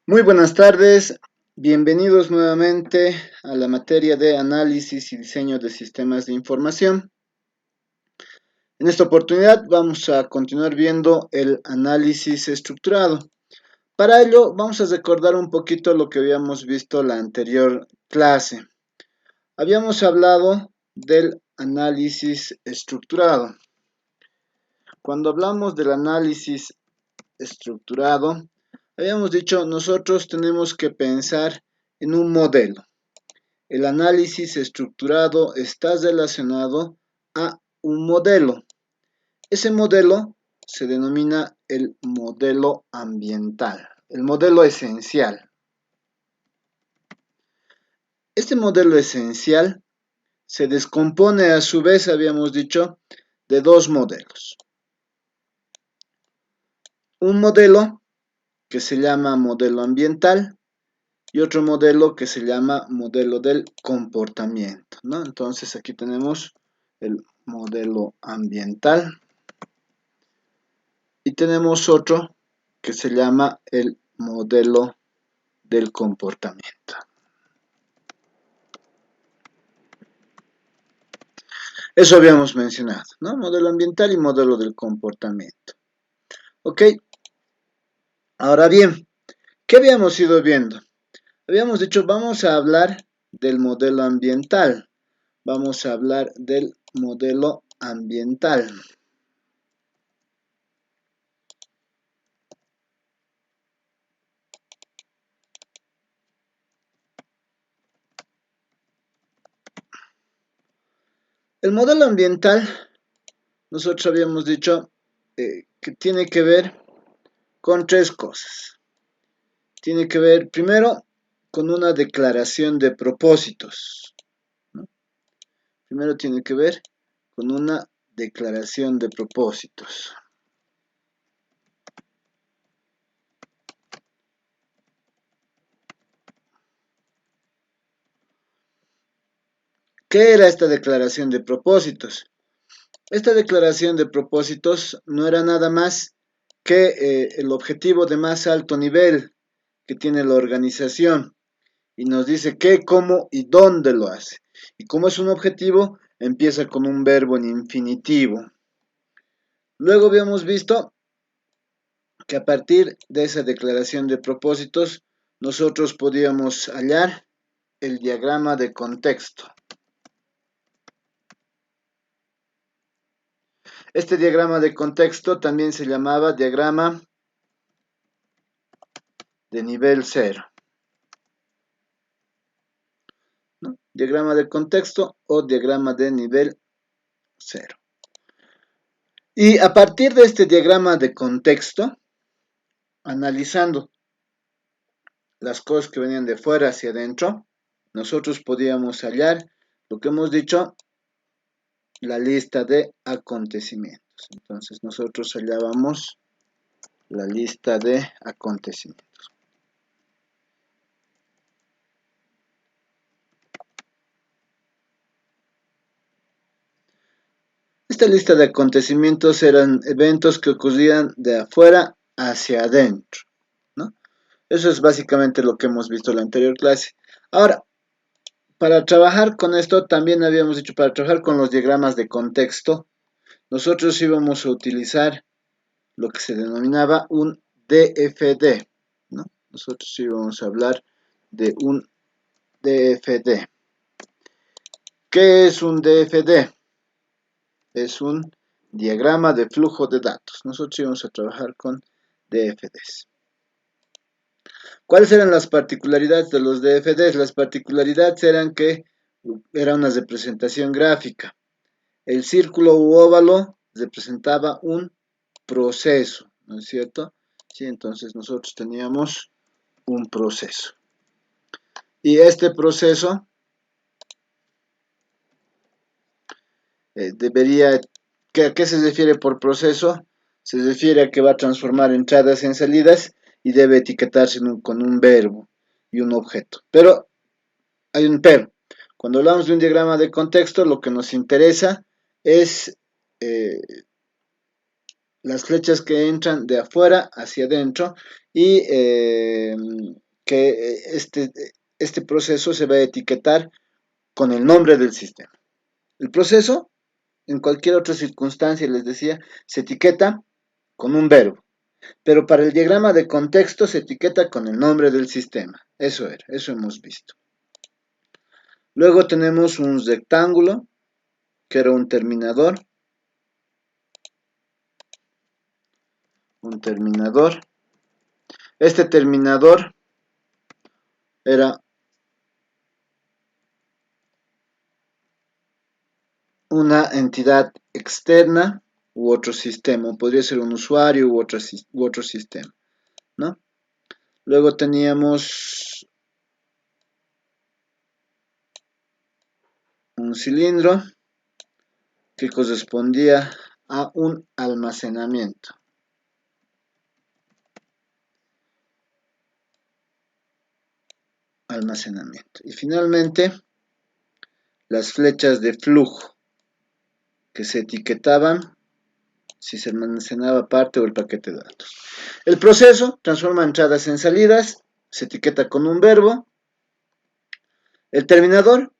Muy buenas tardes, bienvenidos nuevamente a la materia de análisis y diseño de sistemas de información. En esta oportunidad vamos a continuar viendo el análisis estructurado. Para ello vamos a recordar un poquito lo que habíamos visto la anterior clase. Habíamos hablado del análisis estructurado. Cuando hablamos del análisis estructurado, habíamos dicho nosotros tenemos que pensar en un modelo. El análisis estructurado está relacionado a un modelo. Ese modelo se denomina el modelo ambiental, el modelo esencial. Este modelo esencial se descompone a su vez, habíamos dicho, de dos modelos. Un modelo que se llama modelo ambiental y otro modelo que se llama modelo del comportamiento, ¿no? Entonces aquí tenemos el modelo ambiental y tenemos otro que se llama el modelo del comportamiento. Eso habíamos mencionado, ¿no? Modelo ambiental y modelo del comportamiento. Ok, ahora bien, ¿qué habíamos ido viendo? Habíamos dicho, vamos a hablar del modelo ambiental. Vamos a hablar del modelo ambiental. El modelo ambiental, nosotros habíamos dicho que tiene que ver con tres cosas. Tiene que ver primero con una declaración de propósitos, ¿no? Primero tiene que ver con una declaración de propósitos. ¿Qué era esta declaración de propósitos? Esta declaración de propósitos no era nada más que el objetivo de más alto nivel que tiene la organización y nos dice qué, cómo y dónde lo hace. Y como es un objetivo, empieza con un verbo en infinitivo. Luego habíamos visto que a partir de esa declaración de propósitos, nosotros podíamos hallar el diagrama de contexto. Este diagrama de contexto también se llamaba diagrama de nivel cero, ¿no? Diagrama de contexto o diagrama de nivel cero. Y a partir de este diagrama de contexto, analizando las cosas que venían de fuera hacia adentro, nosotros podíamos hallar lo que hemos dicho, la lista de acontecimientos. Entonces nosotros hallábamos la lista de acontecimientos. Esta lista de acontecimientos eran eventos que ocurrían de afuera hacia adentro, ¿no? Eso es básicamente lo que hemos visto en la anterior clase. Ahora, para trabajar con esto, también habíamos dicho, para trabajar con los diagramas de contexto, nosotros íbamos a utilizar lo que se denominaba un DFD, ¿no? Nosotros íbamos a hablar de un DFD. ¿Qué es un DFD? Es un diagrama de flujo de datos. Nosotros íbamos a trabajar con DFDs. ¿Cuáles eran las particularidades de los DFDs? Las particularidades eran que era una representación gráfica. El círculo u óvalo representaba un proceso, ¿no es cierto? Sí, entonces nosotros teníamos un proceso. Y este proceso debería, ¿a qué se refiere por proceso? Se refiere a que va a transformar entradas en salidas y debe etiquetarse con un verbo y un objeto. Pero hay un pero. Cuando hablamos de un diagrama de contexto, lo que nos interesa es las flechas que entran de afuera hacia adentro y que este proceso se va a etiquetar con el nombre del sistema. El proceso, en cualquier otra circunstancia, les decía, se etiqueta con un verbo, pero para el diagrama de contexto se etiqueta con el nombre del sistema. Eso hemos visto. Luego tenemos un rectángulo, que era un terminador. Este terminador era una entidad externa u otro sistema, podría ser un usuario u otro sistema, ¿no? Luego teníamos un cilindro que correspondía a un almacenamiento. Y finalmente, las flechas de flujo que se etiquetaban si se almacenaba parte o el paquete de datos. El proceso transforma entradas en salidas, se etiqueta con un verbo. El terminador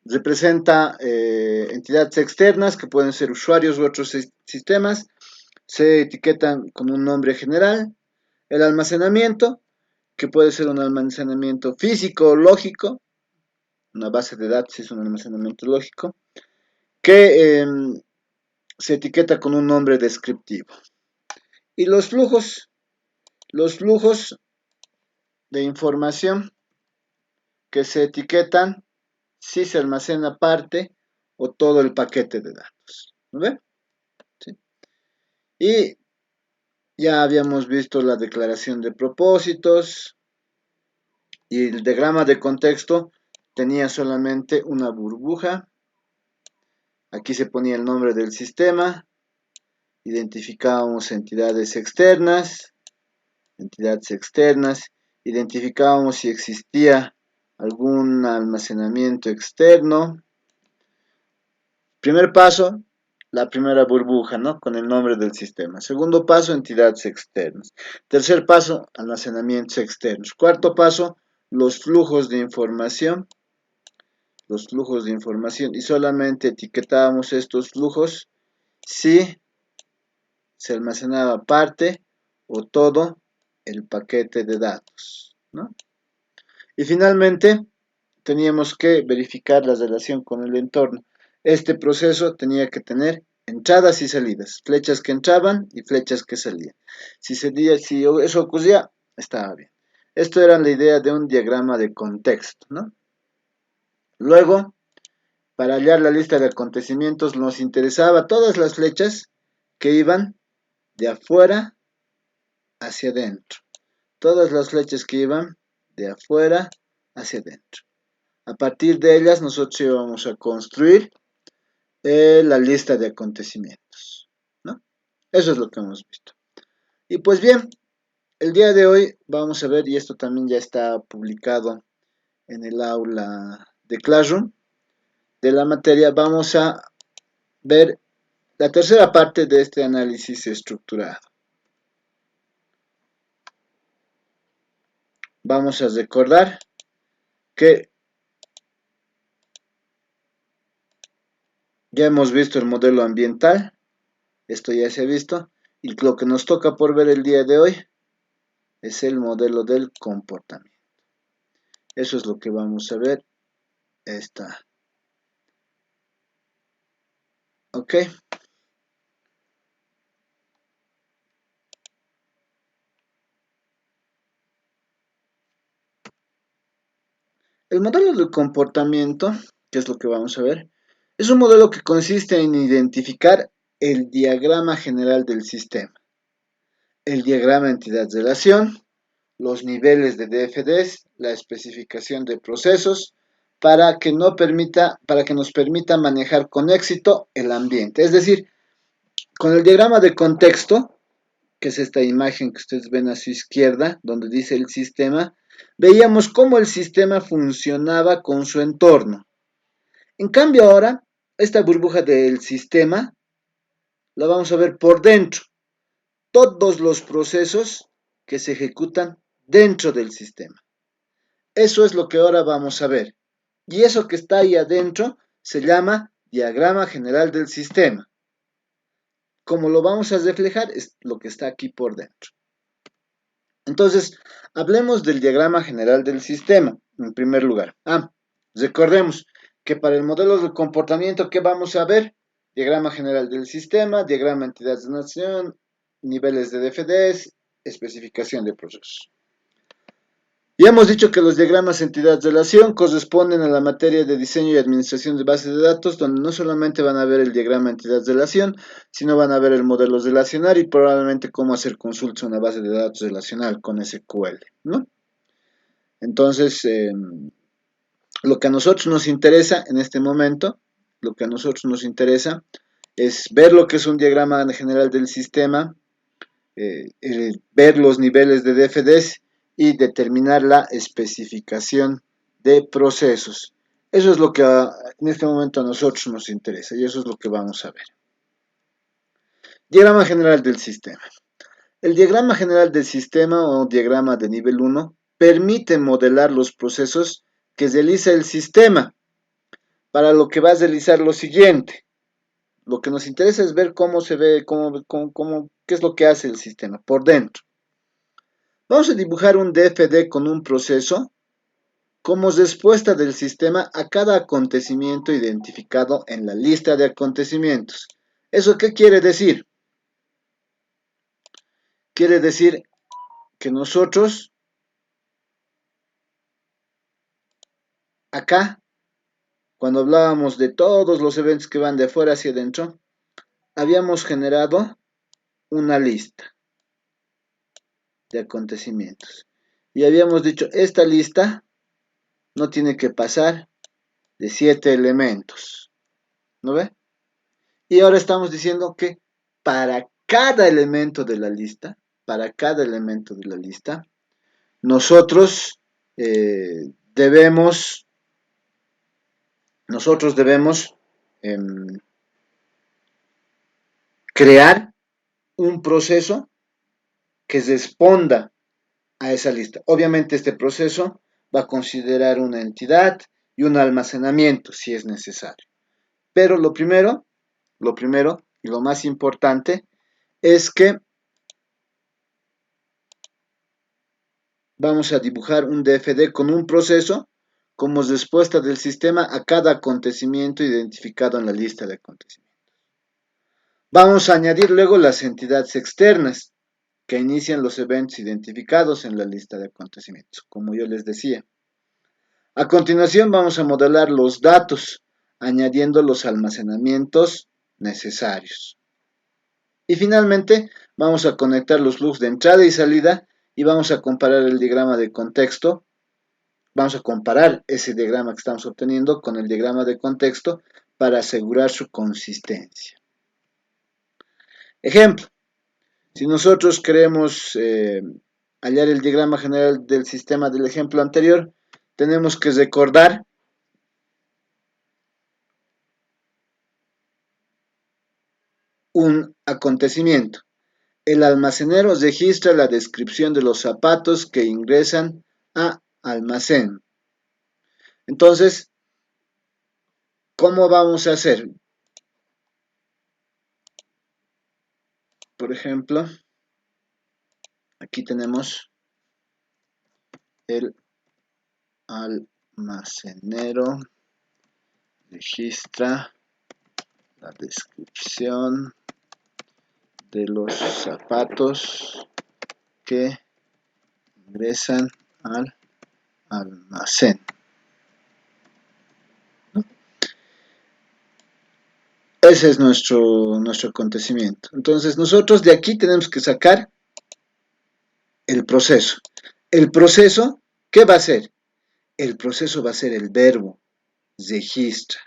representa entidades externas que pueden ser usuarios u otros sistemas, se etiquetan con un nombre general. El almacenamiento, que puede ser un almacenamiento físico o lógico, una base de datos es un almacenamiento lógico, que se etiqueta con un nombre descriptivo. Y los flujos de información que se etiquetan si se almacena parte o todo el paquete de datos. ¿No ven? ¿Sí? Y ya habíamos visto la declaración de propósitos y el diagrama de contexto tenía solamente una burbuja. Aquí se ponía el nombre del sistema, identificábamos entidades externas, identificábamos si existía algún almacenamiento externo. Primer paso, la primera burbuja, ¿no? Con el nombre del sistema. Segundo paso, entidades externas. Tercer paso, almacenamientos externos. Cuarto paso, los flujos de información. Y solamente etiquetábamos estos flujos si se almacenaba parte o todo el paquete de datos, ¿no? Y finalmente, teníamos que verificar la relación con el entorno. Este proceso tenía que tener entradas y salidas, flechas que entraban y flechas que salían. Si eso ocurría, estaba bien. Esto era la idea de un diagrama de contexto, ¿no? Luego, para hallar la lista de acontecimientos, nos interesaba todas las flechas que iban de afuera hacia adentro. Todas las flechas que iban de afuera hacia adentro. A partir de ellas nosotros íbamos a construir la lista de acontecimientos, ¿no? Eso es lo que hemos visto. Y pues bien, el día de hoy vamos a ver, y esto también ya está publicado en el aula de Classroom, de la materia, vamos a ver la tercera parte de este análisis estructurado. Vamos a recordar que ya hemos visto el modelo ambiental, esto ya se ha visto, y lo que nos toca por ver el día de hoy es el modelo del comportamiento. Eso es lo que vamos a ver. Está. ¿Ok? El modelo del comportamiento, que es lo que vamos a ver, es un modelo que consiste en identificar el diagrama general del sistema, el diagrama entidad-relación, los niveles de DFDs, la especificación de procesos, para que nos permita manejar con éxito el ambiente. Es decir, con el diagrama de contexto, que es esta imagen que ustedes ven a su izquierda, donde dice el sistema, veíamos cómo el sistema funcionaba con su entorno. En cambio ahora, esta burbuja del sistema la vamos a ver por dentro. todos los procesos que se ejecutan dentro del sistema. Eso es lo que ahora vamos a ver. Y eso que está ahí adentro se llama diagrama general del sistema. Como lo vamos a reflejar es lo que está aquí por dentro. Entonces, hablemos del diagrama general del sistema, en primer lugar. Recordemos que para el modelo de comportamiento, ¿qué vamos a ver? Diagrama general del sistema, diagrama de entidades de nación, niveles de DFDs, especificación de procesos. Ya hemos dicho que los diagramas entidad-relación corresponden a la materia de diseño y administración de bases de datos, donde no solamente van a ver el diagrama entidad-relación, sino van a ver el modelo relacional y probablemente cómo hacer consultas a una base de datos relacional con SQL, ¿no? Entonces, lo que a nosotros nos interesa en este momento, lo que a nosotros nos interesa es ver lo que es un diagrama general del sistema, ver los niveles de DFDs y determinar la especificación de procesos. Eso es lo que en este momento a nosotros nos interesa y eso es lo que vamos a ver. Diagrama general del sistema. El diagrama general del sistema o diagrama de nivel 1 permite modelar los procesos que realiza el sistema, para lo que va a realizar lo siguiente. Lo que nos interesa es ver cómo se ve, qué es lo que hace el sistema por dentro. Vamos a dibujar un DFD con un proceso como respuesta del sistema a cada acontecimiento identificado en la lista de acontecimientos. ¿Eso qué quiere decir? Quiere decir que nosotros acá, cuando hablábamos de todos los eventos que van de afuera hacia adentro, habíamos generado una lista de acontecimientos. Y habíamos dicho, esta lista no tiene que pasar de 7 elementos. ¿No ve? Y ahora estamos diciendo que para cada elemento de la lista, nosotros debemos crear un proceso que responda a esa lista. Obviamente este proceso va a considerar una entidad y un almacenamiento si es necesario. Pero lo primero y lo más importante es que vamos a dibujar un DFD con un proceso como respuesta del sistema a cada acontecimiento identificado en la lista de acontecimientos. Vamos a añadir luego las entidades externas que inician los eventos identificados en la lista de acontecimientos, como yo les decía. A continuación vamos a modelar los datos, añadiendo los almacenamientos necesarios. Y finalmente vamos a conectar los flujos de entrada y salida y vamos a comparar el diagrama de contexto. Vamos a comparar ese diagrama que estamos obteniendo con el diagrama de contexto para asegurar su consistencia. Ejemplo, si nosotros queremos hallar el diagrama general del sistema del ejemplo anterior, tenemos que recordar un acontecimiento. El almacenero registra la descripción de los zapatos que ingresan a almacén. Entonces, ¿cómo vamos a hacer? Por ejemplo, aquí tenemos el almacenero registra la descripción de los zapatos que ingresan al almacén. Ese es nuestro acontecimiento. Entonces nosotros de aquí tenemos que sacar el proceso. El proceso, ¿qué va a ser? El proceso va a ser el verbo registra.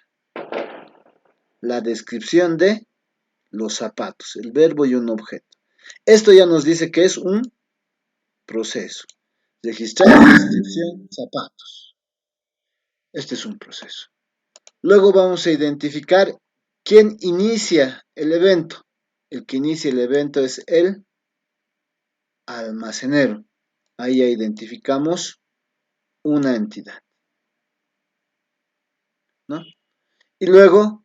La descripción de los zapatos, el verbo y un objeto. Esto ya nos dice que es un proceso. Registrar la descripción zapatos. Este es un proceso. Luego vamos a identificar quién inicia el evento. El que inicia el evento es el almacenero. Ahí ya identificamos una entidad, ¿no? Y luego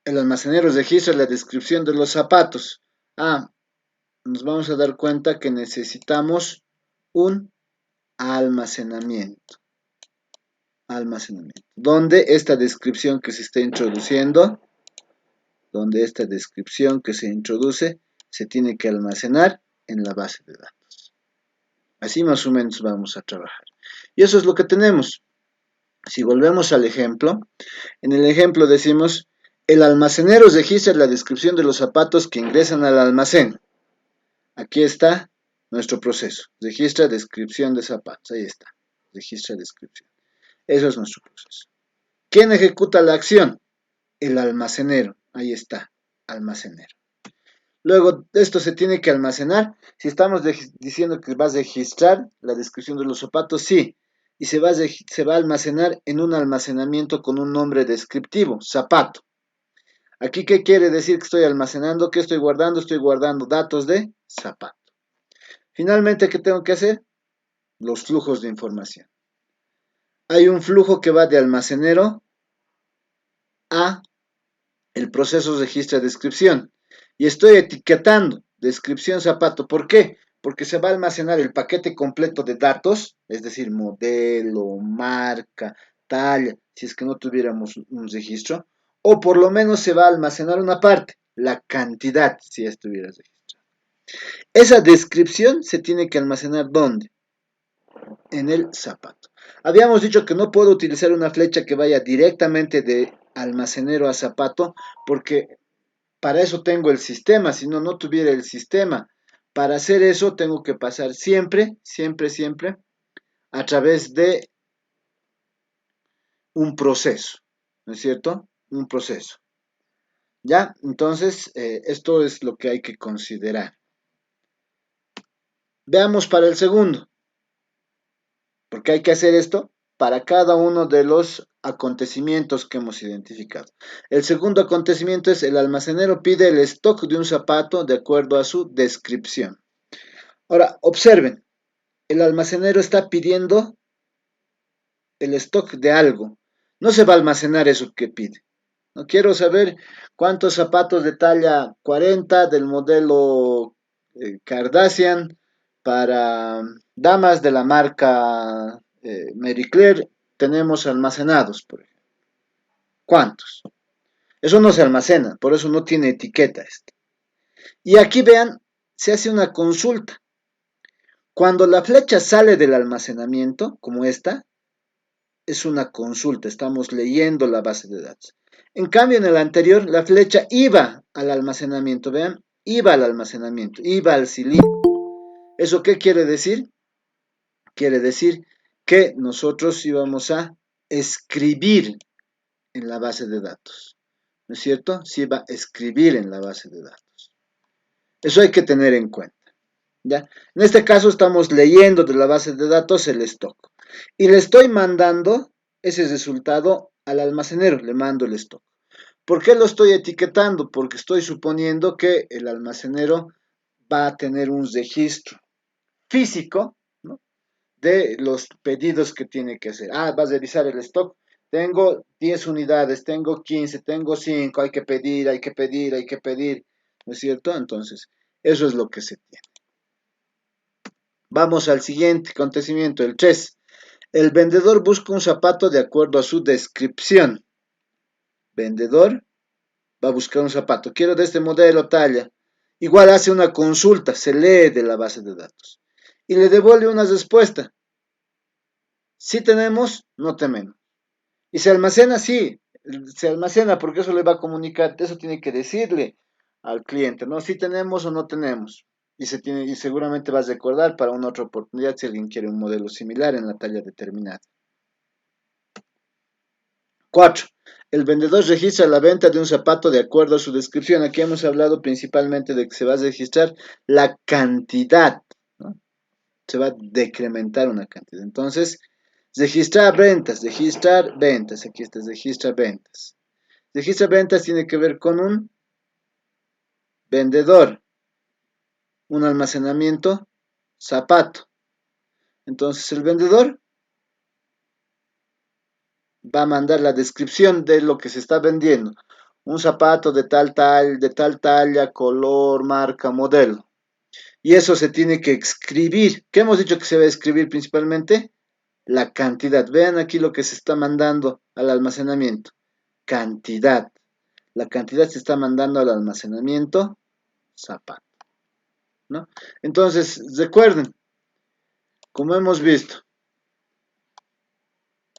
el almacenero registra la descripción de los zapatos. Nos vamos a dar cuenta que necesitamos un almacenamiento. Donde esta descripción que se está introduciendo, se tiene que almacenar en la base de datos. Así más o menos vamos a trabajar. Y eso es lo que tenemos. Si volvemos al ejemplo, en el ejemplo decimos, el almacenero registra la descripción de los zapatos que ingresan al almacén. Aquí está nuestro proceso. Registra descripción de zapatos. Ahí está. Registra descripción. Eso es nuestro proceso. ¿Quién ejecuta la acción? El almacenero. Ahí está. Almacenero. Luego, esto se tiene que almacenar. Si estamos diciendo que va a registrar la descripción de los zapatos, sí. Y se va a almacenar en un almacenamiento con un nombre descriptivo, zapato. Aquí, ¿qué quiere decir que estoy almacenando? ¿Qué estoy guardando? Estoy guardando datos de zapato. Finalmente, ¿qué tengo que hacer? Los flujos de información. Hay un flujo que va de almacenero a el proceso registra descripción. Y estoy etiquetando descripción zapato. ¿Por qué? Porque se va a almacenar el paquete completo de datos, es decir, modelo, marca, talla, si es que no tuviéramos un registro, o por lo menos se va a almacenar una parte, la cantidad, si estuviera registrado. Esa descripción se tiene que almacenar ¿dónde? En el zapato. Habíamos dicho que no puedo utilizar una flecha que vaya directamente de almacenero a zapato, porque para eso tengo el sistema. Si no, no tuviera el sistema. Para hacer eso tengo que pasar siempre a través de un proceso, ¿no es cierto? Un proceso. ¿Ya? Entonces, esto es lo que hay que considerar. Veamos para el segundo. Porque hay que hacer esto para cada uno de los acontecimientos que hemos identificado. El segundo acontecimiento es el almacenero pide el stock de un zapato de acuerdo a su descripción. Ahora, observen, el almacenero está pidiendo el stock de algo. No se va a almacenar eso que pide. No quiero saber cuántos zapatos de talla 40 del modelo Kardashian para damas de la marca Marie Claire tenemos almacenados, por ejemplo. ¿Cuántos? Eso no se almacena, por eso no tiene etiqueta esto. Y aquí vean, se hace una consulta. Cuando la flecha sale del almacenamiento, como esta, es una consulta, estamos leyendo la base de datos. En cambio, en el anterior, la flecha iba al almacenamiento, vean, iba al almacenamiento, iba al cilindro. ¿Eso qué quiere decir? Quiere decir que nosotros íbamos a escribir en la base de datos, ¿no es cierto? Se iba a escribir en la base de datos. Eso hay que tener en cuenta, ¿ya? En este caso estamos leyendo de la base de datos el stock y le estoy mandando ese resultado al almacenero, le mando el stock. ¿Por qué lo estoy etiquetando? Porque estoy suponiendo que el almacenero va a tener un registro físico, ¿no?, de los pedidos que tiene que hacer. Va a revisar el stock. Tengo 10 unidades, tengo 15, tengo 5, hay que pedir, ¿no es cierto? Entonces, eso es lo que se tiene. Vamos al siguiente acontecimiento, el 3. El vendedor busca un zapato de acuerdo a su descripción. Vendedor va a buscar un zapato. Quiero de este modelo, talla. Igual hace una consulta, se lee de la base de datos. Y le devuelve una respuesta. Si tenemos, no tenemos. Y se almacena, sí. Se almacena porque eso le va a comunicar, eso tiene que decirle al cliente, ¿no? Si tenemos o no tenemos. Y seguramente vas a recordar para una otra oportunidad si alguien quiere un modelo similar en la talla determinada. 4. El vendedor registra la venta de un zapato de acuerdo a su descripción. Aquí hemos hablado principalmente de que se va a registrar la cantidad, ¿no? Se va a decrementar una cantidad. Entonces, registrar ventas. Aquí está, registra ventas. Registra ventas tiene que ver con un vendedor. un almacenamiento zapato. Entonces el vendedor va a mandar la descripción de lo que se está vendiendo. Un zapato de tal talla, color, marca, modelo. Y eso se tiene que escribir. ¿Qué hemos dicho que se va a escribir principalmente? La cantidad. Vean aquí lo que se está mandando al almacenamiento. Cantidad. La cantidad se está mandando al almacenamiento zapato, ¿no? Entonces, recuerden, como hemos visto,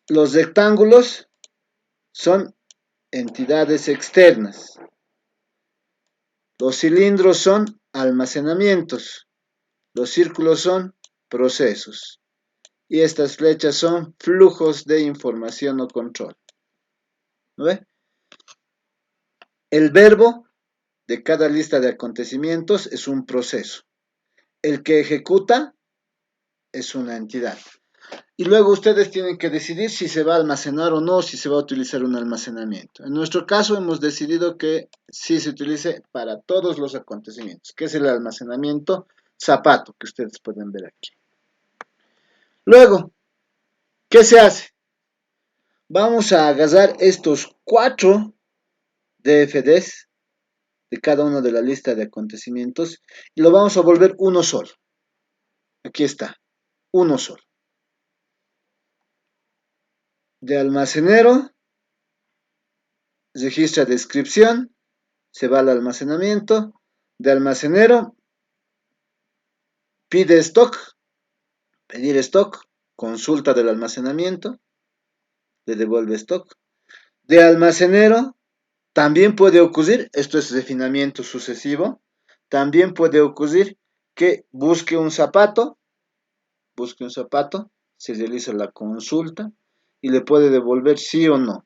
los rectángulos son entidades externas. Los cilindros son almacenamientos. Los círculos son procesos. Y estas flechas son flujos de información o control. ¿No ve? El verbo de cada lista de acontecimientos es un proceso. El que ejecuta es una entidad. Y luego ustedes tienen que decidir si se va a almacenar o no, si se va a utilizar un almacenamiento. En nuestro caso hemos decidido que sí se utilice para todos los acontecimientos, que es el almacenamiento zapato, que ustedes pueden ver aquí. Luego, ¿qué se hace? Vamos a agarrar estos 4 DFDs de cada una de la lista de acontecimientos y lo vamos a volver uno solo. Aquí está, uno solo. De almacenero, registra descripción, se va al almacenamiento. De almacenero, pide stock, pedir stock, consulta del almacenamiento, le devuelve stock. De almacenero, también puede ocurrir, esto es refinamiento sucesivo, también puede ocurrir que busque un zapato, se realiza la consulta y le puede devolver sí o no.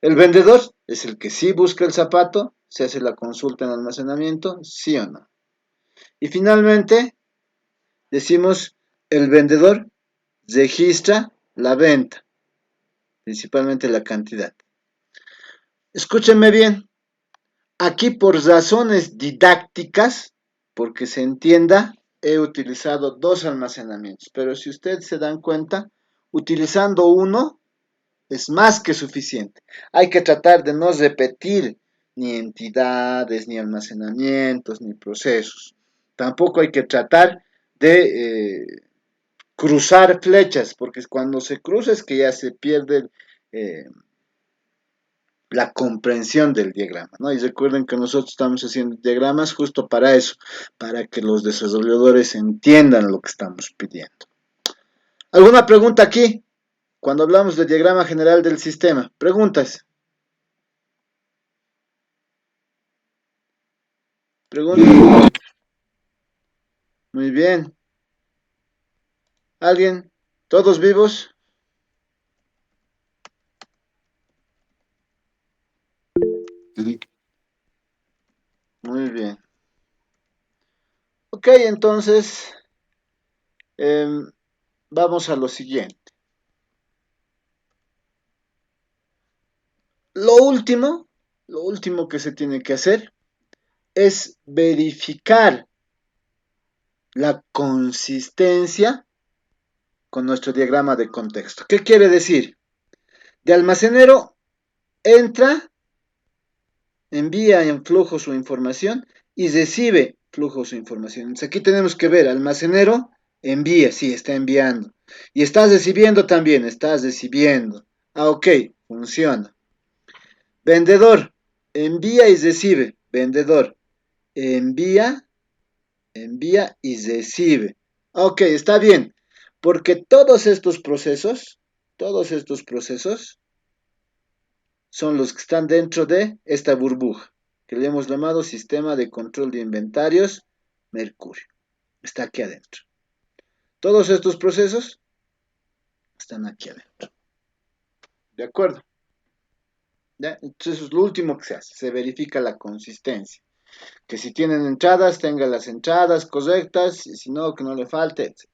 El vendedor es el que sí busca el zapato, se hace la consulta en almacenamiento, sí o no. Y finalmente, decimos, el vendedor registra la venta, principalmente la cantidad. Escúchenme bien, aquí por razones didácticas, porque se entienda, he utilizado 2 almacenamientos, pero si ustedes se dan cuenta, utilizando uno es más que suficiente. Hay que tratar de no repetir ni entidades, ni almacenamientos, ni procesos. Tampoco hay que tratar de cruzar flechas, porque cuando se cruza es que ya se pierde eh, la comprensión del diagrama, ¿no? Y recuerden que nosotros estamos haciendo diagramas justo para eso, para que los desarrolladores entiendan lo que estamos pidiendo. ¿Alguna pregunta aquí? Cuando hablamos del diagrama general del sistema, preguntas. Preguntas. Muy bien. ¿Alguien? ¿Todos vivos? Muy bien. Ok, entonces vamos a lo siguiente. Lo último que se tiene que hacer es verificar la consistencia con nuestro diagrama de contexto. ¿Qué quiere decir? De almacenero entra, envía en flujo su información y recibe flujo su información. Entonces aquí tenemos que ver, almacenero envía, sí, está enviando. Y estás recibiendo también, estás recibiendo. Ah, ok, funciona. Vendedor, envía y recibe. Vendedor, envía, envía y recibe. Ok, está bien, porque todos estos procesos son los que están dentro de esta burbuja, que le hemos llamado sistema de control de inventarios Mercurio. Está aquí adentro. Todos estos procesos están aquí adentro. ¿De acuerdo? ¿Ya? Entonces eso es lo último que se hace, se verifica la consistencia. Que si tienen entradas, tenga las entradas correctas, y si no, que no le falte, etc.